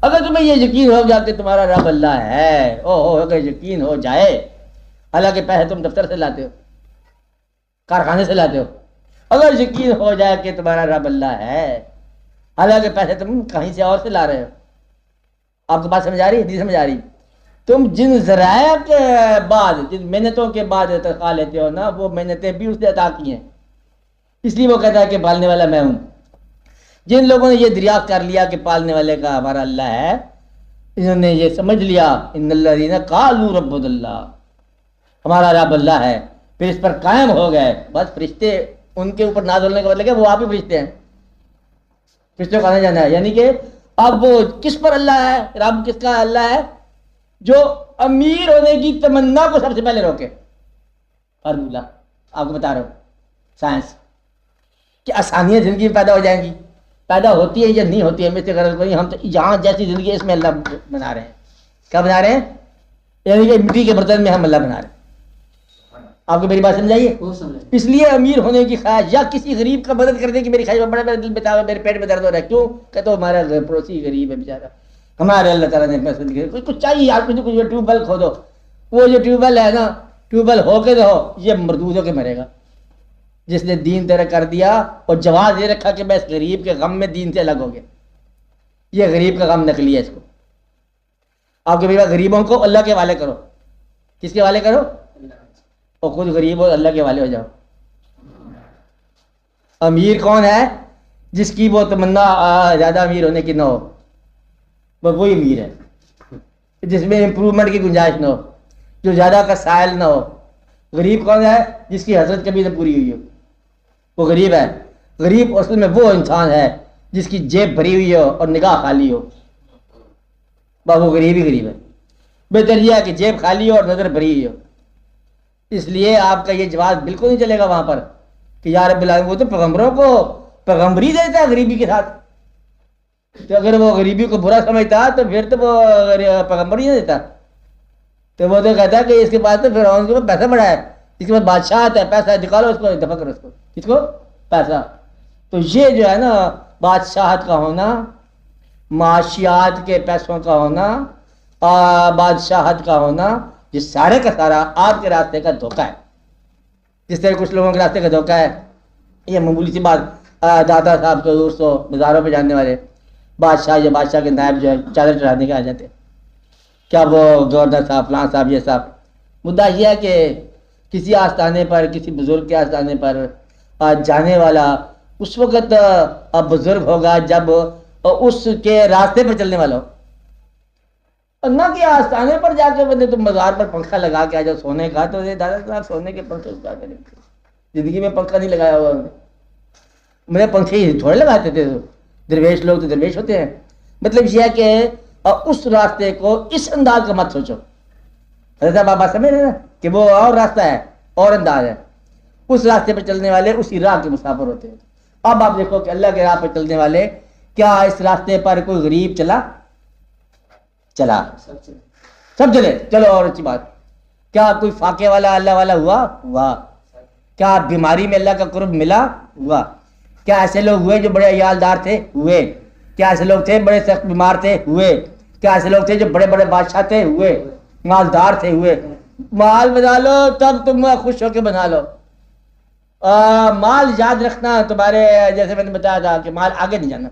اگر تمہیں یہ یقین ہو جا کہ تمہارا رب اللہ ہے، اگر یقین ہو جائے، حالانکہ پیسے تم دفتر سے لاتے ہو، کارخانے سے لاتے ہو، اگر یقین ہو جائے کہ تمہارا رب اللہ ہے، حالانکہ پیسے تم کہیں سے اور سے لا رہے ہو. آپ کو بات سمجھ آ رہی ہے؟ نہیں سمجھ آ رہی؟ تم جن ذرائع کے بعد، جن محنتوں کے بعد تنخواہ لیتے ہو نا، وہ محنتیں بھی اس نے عطا کی ہیں، اس لیے وہ کہتا ہے کہ پالنے والا میں ہوں. جن لوگوں نے یہ دریافت کر لیا کہ پالنے والے کا ہمارا اللہ ہے، انہوں نے یہ سمجھ لیا ان الذین قالوا ربنا اللہ، ہمارا رب اللہ ہے، پھر اس پر قائم ہو گئے. بس فرشتے ان کے اوپر نازل ہونے کا مطلب ہے وہ آپ ہی فرشتے ہیں، فرشتوں کا آنا جانا ہے. یعنی کہ اب وہ کس پر اللہ ہے؟ رب کس کا اللہ ہے؟ جو امیر ہونے کی تمنا کو سب سے پہلے روکے. فارمولہ آپ کو بتا رہا ہوں، سائنس کہ آسانیاں زندگی میں پیدا ہو جائیں گی، پیدا ہوتی ہے یا نہیں ہوتی ہے، مجھے غرض کوئی. ہم تو یہاں جیسی زندگی ہے اس میں اللہ بنا رہے ہیں. کیا بنا رہے ہیں؟ یعنی کہ مٹی کے برتن میں ہم اللہ بنا رہے ہیں. آپ کو میری بات سمجھائیے؟ اس لیے امیر ہونے کی خواہش یا کسی غریب کا مدد کرنے کی میری خواہش، بڑا میرا دل بتا، میرے پیٹ میں درد ہو رہا ہے، کیوں کہ تو ہمارا پڑوسی غریب ہے بیچارہ، ہمارے اللہ تعالیٰ نے پیسے دیے، کچھ چاہیے یار، کچھ ٹیوب ویل کھودو. وہ جو ٹیوب ویل ہے نا، ٹیوب ویل ہو کے تو یہ مردود ہو کے مرے گا. جس نے دین ترک کر دیا اور جواز یہ رکھا کہ میں اس غریب کے غم میں دین سے الگ ہو گیا، یہ غریب کا غم نکلی ہے. اس کو آپ کے میرا غریبوں کو اللہ کے حوالے کرو. کس کے حوالے کرو؟ اور خود غریب اور اللہ کے حوالے ہو جاؤ. امیر کون ہے؟ جس کی وہ تمنا زیادہ امیر ہونے کی نہ ہو، وہی امیر ہے. جس میں امپروومنٹ کی گنجائش نہ ہو، جو زیادہ کا سائل نہ ہو. غریب کون ہے؟ جس کی حسرت کبھی نہ پوری ہوئی ہو، وہ غریب ہے. غریب اصل میں وہ انسان ہے جس کی جیب بھری ہوئی ہو اور نگاہ خالی ہو، بس وہ غریب ہی غریب ہے. بہتر یہ ہے کہ جیب خالی ہو اور نظر بھری ہوئی ہو. اس لیے آپ کا یہ جواز بالکل نہیں چلے گا وہاں پر کہ یا رب العالمین. وہ تو پیغمبروں کو پیغمبری دیتا ہے غریبی کے ساتھ. تو اگر وہ غریبی کو برا سمجھتا تو پھر تو وہ پیغمبر ہی نہیں دیتا. تو وہ تو کہتا ہے کہ اس کے بعد تو فرعون کے پاس پیسہ بڑا ہے، اس کے بعد بادشاہ آتا ہے، پیسہ نکالو اس کو، دفع کرو اس کو. کس کو؟ پیسہ. تو یہ جو ہے نا بادشاہت کا ہونا، معاشیات کے پیسوں کا ہونا، بادشاہت کا ہونا، یہ سارے کا سارا آپ کے راستے کا دھوکہ ہے. جس طرح کچھ لوگوں کے راستے کا دھوکہ ہے، یہ معمولی سی بات، دادا صاحب کو دوستوں مزاروں پہ جانے والے بادشاہ یا بادشاہ کے نائب جو ہے چادر چڑھانے کے آ جاتے، کیا وہ گورنر صاحب فلاں صاحب یہ صاحب. مدعا یہ ہے کہ کسی آستانے پر، کسی بزرگ کے آستانے پر جانے والا اس وقت بزرگ ہوگا جب اس کے راستے پر چلنے والا ہو. اور نہ کہ آستانے پر جا کے بندے تم مزار پر پنکھا لگا کے آ جاؤ سونے کا. تو دادا صاحب سونے کے پنکھے کیا کریں، زندگی میں پنکھا نہیں لگایا ہوا. میرے پنکھے ہی تھوڑے لگاتے تھے. درویش لوگ تو درویش ہوتے ہیں. مطلب یہ ہے کہ اس راستے کو اس انداز کا مت سوچو. حضرت بابا سمجھ رہے نا کہ وہ اور راستہ ہے اور انداز ہے. اس راستے پر چلنے والے اسی راہ کے مسافر ہوتے ہیں. اب آپ دیکھو کہ اللہ کے راہ پر چلنے والے، کیا اس راستے پر کوئی غریب چلا؟ سب چلے. چلو اور اچھی بات، کیا کوئی فاقے والا اللہ والا ہوا؟ کیا بیماری میں اللہ کا قرب ملا؟ ہوا. کیا ایسے لوگ ہوئے جو بڑے عیالدار تھے؟ ہوئے. کیا ایسے لوگ تھے بڑے سخت بیمار تھے؟ ہوئے. کیا ایسے لوگ تھے جو بڑے بڑے بادشاہ تھے؟ ہوئے. مالدار تھے؟ ہوئے. مال بنا لو تب تم خوش ہو کے بنا لو. مال یاد رکھنا تمہارے، جیسے میں نے بتایا تھا کہ مال آگے نہیں جانا.